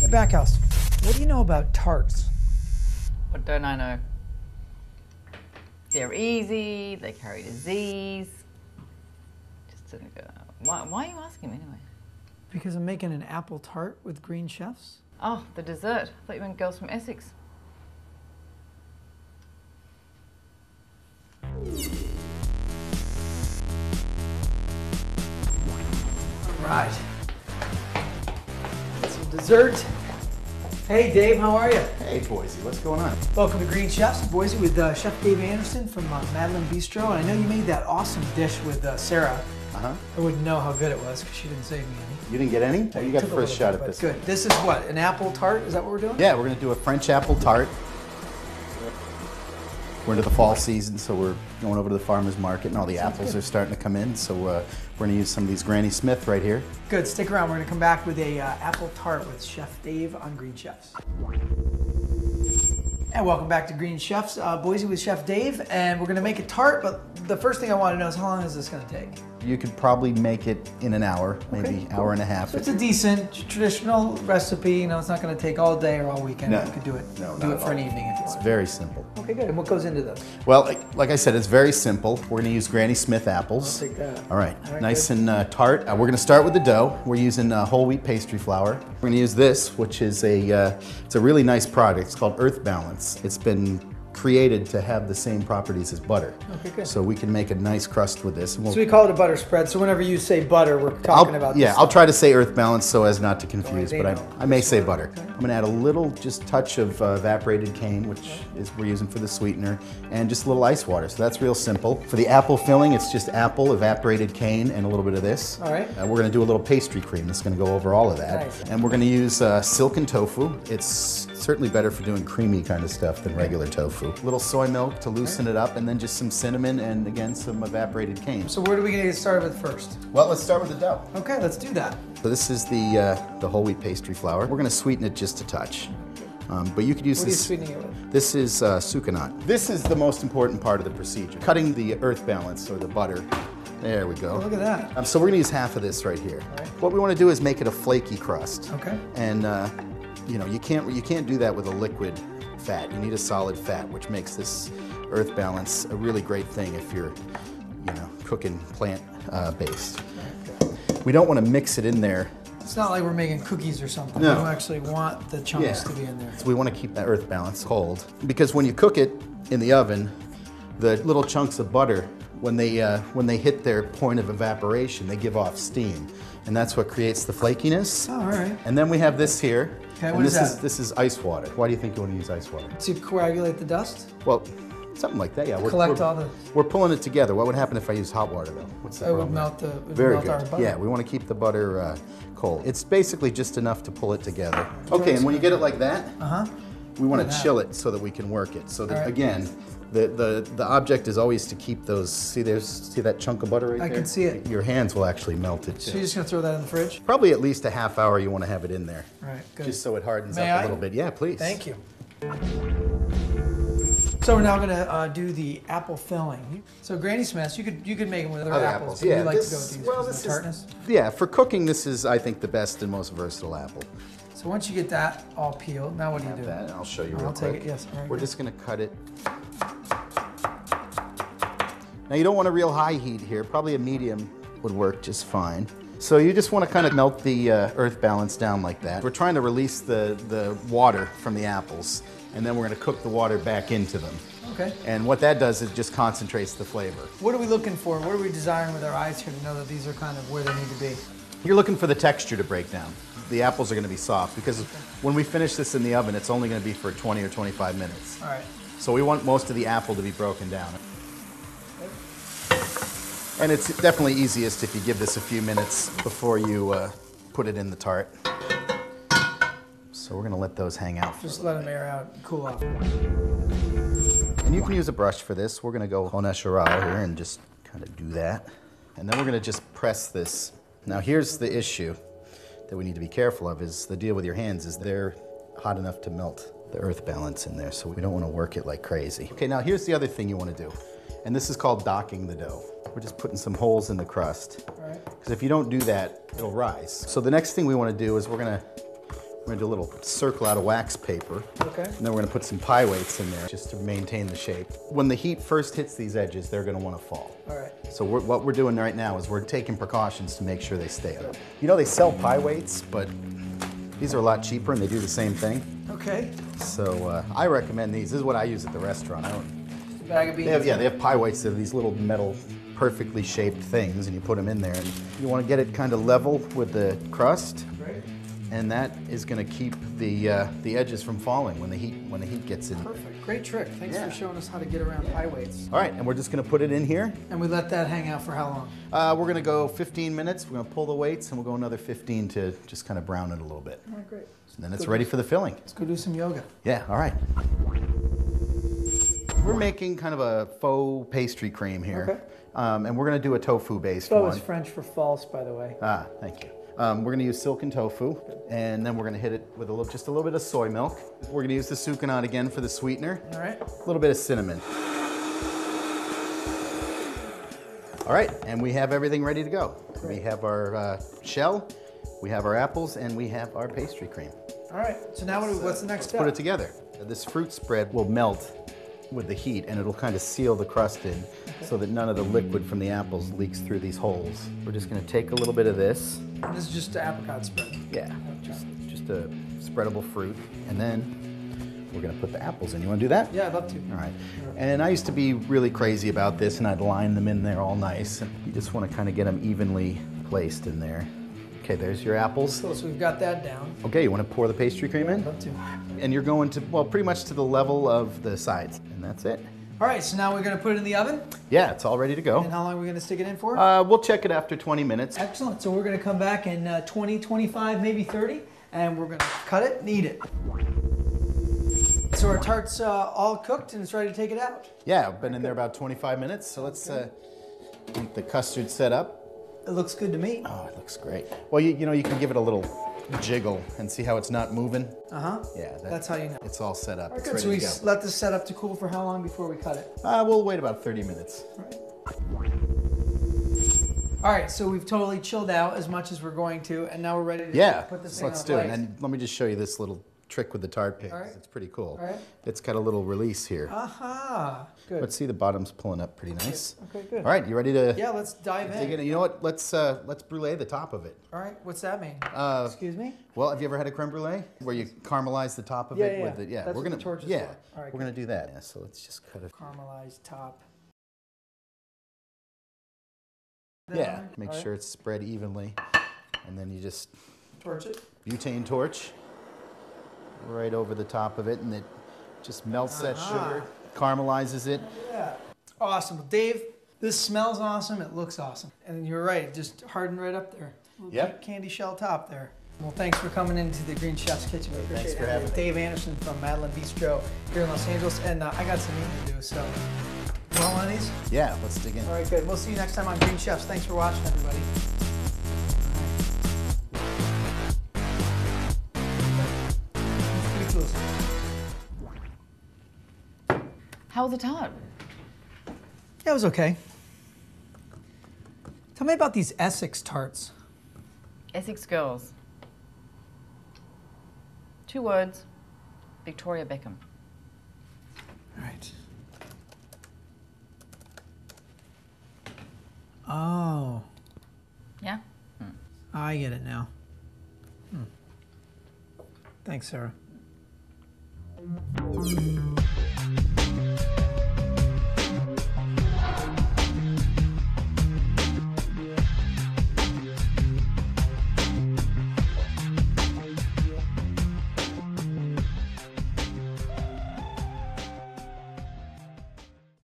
Hey, Backhouse, what do you know about tarts? What don't I know? They're easy, they carry disease. Why are you asking me anyway? Because I'm making an apple tart with GreenChefs. Oh, the dessert. I thought you meant girls from Essex. Right. Some dessert. Hey, Dave, how are you? Hey, Boise, what's going on? Welcome to GreenChefs, Boise, with Chef Dave Anderson from Madeline Bistro. And I know you made that awesome dish with Sarah. Uh-huh. I wouldn't know how good it was because she didn't save me any. You didn't get any? Oh, you got the Took a first little shot bit, at this. Good. This is what, an apple tart? Is that what we're doing? Yeah, we're going to do a French apple tart. We're into the fall season, so we're going over to the farmer's market, and all the apples are starting to come in. So we're going to use some of these Granny Smith right here. Good. Stick around. We're going to come back with a apple tart with Chef Dave on GreenChefs. And welcome back to GreenChefs, Boise with Chef Dave, and we're going to make a tart. But the first thing I want to know is how long is this going to take? You could probably make it in an hour, maybe hour and a half. So it's a decent traditional recipe. You know, it's not going to take all day or all weekend. No. You could do it. No, do not it at for an all. evening if you It's want. very simple. Okay, good. And what goes into this? Well, like I said, it's very simple. We're going to use Granny Smith apples. I'll take that. All right, All right, nice good. and tart. We're going to start with the dough. We're using whole wheat pastry flour. We're going to use this, which is it's a really nice product. It's called Earth Balance. It's been created to have the same properties as butter. Okay, good. So we can make a nice crust with this. And So we call it a butter spread. So whenever you say butter, we're talking about this. yeah, I'll try to say Earth Balance so as not to confuse, they but know. I may say butter. I'm going to add a little, just touch of evaporated cane, which is we're using for the sweetener, and just a little ice water. So that's real simple. For the apple filling, it's just apple, evaporated cane, and a little bit of this. All right. We're going to do a little pastry cream that's going to go over all of that. Nice. And we're going to use silken tofu. It's certainly better for doing creamy kind of stuff than regular tofu. A little soy milk to loosen it up, and then just some cinnamon and again some evaporated cane. So where do we get started with first? Well, let's start with the dough. Okay, let's do that. So this is the whole wheat pastry flour. We're going to sweeten it just a touch. But you could use What are you this. sweetening it with? This is sucanat. This is the most important part of the procedure. Cutting the Earth Balance or the butter. There we go. Oh, look at that. So we're going to use half of this right here. right. What we want to do is make it a flaky crust. Okay. And you know, you can't do that with a liquid fat. You need a solid fat, which makes this Earth Balance a really great thing if you're, you know, cooking plant based. We don't want to mix it in there. It's not like we're making cookies or something. No. We don't actually want the chunks to be in there. So we want to keep that Earth Balance cold because when you cook it in the oven, the little chunks of butter, when they hit their point of evaporation, they give off steam, and that's what creates the flakiness. Oh, all right. And then we have this here. Okay, and what is this that? This is ice water. Why do you think you want to use ice water? To coagulate the dust? Well, something like that. Yeah. Collect all the- We're pulling it together. What would happen if I used hot water though? What's the It would problem? melt the Very melt our good. butter. Yeah, we want to keep the butter cold. It's basically just enough to pull it together. Okay, and when you get it like that, we want to chill it so that we can work it. So that All right. again, the object is always to keep those. See that chunk of butter right there? I can see it. Your hands will actually melt it So too. you're just gonna throw that in the fridge? Probably at least a half hour. You want to have it in there, All right, good. just so it hardens May up I? a little bit. Yeah, please. Thank you. So we're now gonna do the apple filling. So Granny Smiths, you could make them with other apples. But Yeah, you like this, to go with these well, because this of the tartness. is, yeah, for cooking, this is, I think, the best and most versatile apple. So once you get that all peeled, now what do you do? That, I'll show you I'll real take quick. it, yes, all right, We're good. just going to cut it. Now, you don't want a real high heat here. Probably a medium would work just fine. So you just want to kind of melt the Earth Balance down like that. We're trying to release the water from the apples, and then we're going to cook the water back into them. Okay. And what that does is just concentrates the flavor. What are we looking for? What are we desiring with our eyes here to know that these are kind of where they need to be? You're looking for the texture to break down. The apples are going to be soft because when we finish this in the oven, it's only going to be for 20 or 25 minutes. All right. So we want most of the apple to be broken down. And it's definitely easiest if you give this a few minutes before you put it in the tart. So we're going to let those hang out. Just let them air out and cool off. And you can use a brush for this. We're going to go au naturel here and just kind of do that. And then we're going to just press this. Now here's the issue that we need to be careful of is the deal with your hands is they're hot enough to melt the Earth Balance in there, so we don't want to work it like crazy. Okay, now here's the other thing you want to do, and this is called docking the dough. We're just putting some holes in the crust, All right. because if you don't do that, it'll rise. So the next thing we want to do is we're going We're gonna do a little circle out of wax paper. Okay. And then we're gonna put some pie weights in there just to maintain the shape. When the heat first hits these edges, they're gonna wanna fall. All right. So what we're doing right now is we're taking precautions to make sure they stay up. You know, they sell pie weights, but these are a lot cheaper and they do the same thing. Okay. So I recommend these. This is what I use at the restaurant. Just a bag of beans. They have pie weights that are these little metal, perfectly shaped things, and you put them in there. And you want to get it kind of level with the crust, Right. and that is going to keep the edges from falling when the heat gets in. Perfect. Great trick. Thanks Yeah. for showing us how to get around pie weights. All right, and we're just going to put it in here. And we let that hang out for how long? We're going to go 15 minutes. We're going to pull the weights, and we'll go another 15 to just kind of brown it a little bit. All right, great. And then it's ready for the filling. Let's go do some yoga. Yeah, all right. We're making kind of a faux pastry cream here. Okay. And we're going to do a tofu-based Pho one. is French for false, by the way. Ah, thank you. We're going to use silken tofu, and then we're going to hit it with just a little bit of soy milk. We're going to use the sucanat again for the sweetener. All right. A little bit of cinnamon. All right, and we have everything ready to go. Great. We have our shell, we have our apples, and we have our pastry cream. All right. So now what's the next step? Put it together. This fruit spread will melt with the heat, and it'll kind of seal the crust in so that none of the liquid from the apples leaks through these holes. We're just going to take a little bit of this. This is just the apricot spread. Yeah, just a spreadable fruit. And then we're going to put the apples in. You want to do that? Yeah, I'd love to. All right. And I used to be really crazy about this, and I'd line them in there all nice. And you just want to kind of get them evenly placed in there. Okay, there's your apples. Cool, so we've got that down. Okay, you want to pour the pastry cream in? I'd love to. And you're going to, well, pretty much to the level of the sides. And that's it. All right, so now we're going to put it in the oven. Yeah, it's all ready to go. And how long are we going to stick it in for? We'll check it after 20 minutes. Excellent. So we're going to come back in 20, 25, maybe 30, and we're going to cut it and eat it. So our tart's all cooked and it's ready to take it out. Yeah, I've been in there about 25 minutes. So let's get the custard set up. It looks good to me. Oh, it looks great. Well, you know, you can give it a little jiggle and see how it's not moving. Uh-huh. Yeah, That's how you know. It's all set up. All right, It's good. ready So to we go. let this set up to cool for how long before we cut it? We'll wait about 30 minutes. All right, so we've totally chilled out as much as we're going to, and now we're ready to Yeah, put this so thing let's on do a it. plate. And let me just show you this little trick with the tart pick. All right. It's pretty cool. All right. It's got a little release here. Aha, good. But see, the bottom's pulling up pretty nice. Okay, good. All right, you ready to Yeah, let's dive dig in. in? You know what? Let's brulee the top of it. All right, what's that mean? Excuse me? Well, have you ever had a creme brulee where you caramelize the top of it with it? Yeah, That's we're what gonna the torch is yeah, for. All right, we're gonna do that. Yeah, so let's just cut it. Caramelized top. Yeah, make All right. sure it's spread evenly, and then you just Torch it. butane torch right over the top of it, and it just melts that sugar, caramelizes it. Yeah. Awesome. Dave, this smells awesome. It looks awesome. And you're right, it just hardened right up there. Little Yep. Candy shell top there. Well, thanks for coming into the Green Chef's Kitchen. We appreciate Thanks for it. having me. Dave Anderson from Madeline Bistro here in Los Angeles. And I got some eating to do, so you want one of these? Yeah, let's dig in. All right, good. We'll see you next time on Green Chefs. Thanks for watching, everybody. Pretty cool. How was the tart? Yeah, it was okay. Tell me about these Essex tarts. Essex girls. 2 words. Victoria Beckham. All right. Oh, Yeah? I get it now. Thanks, Sarah.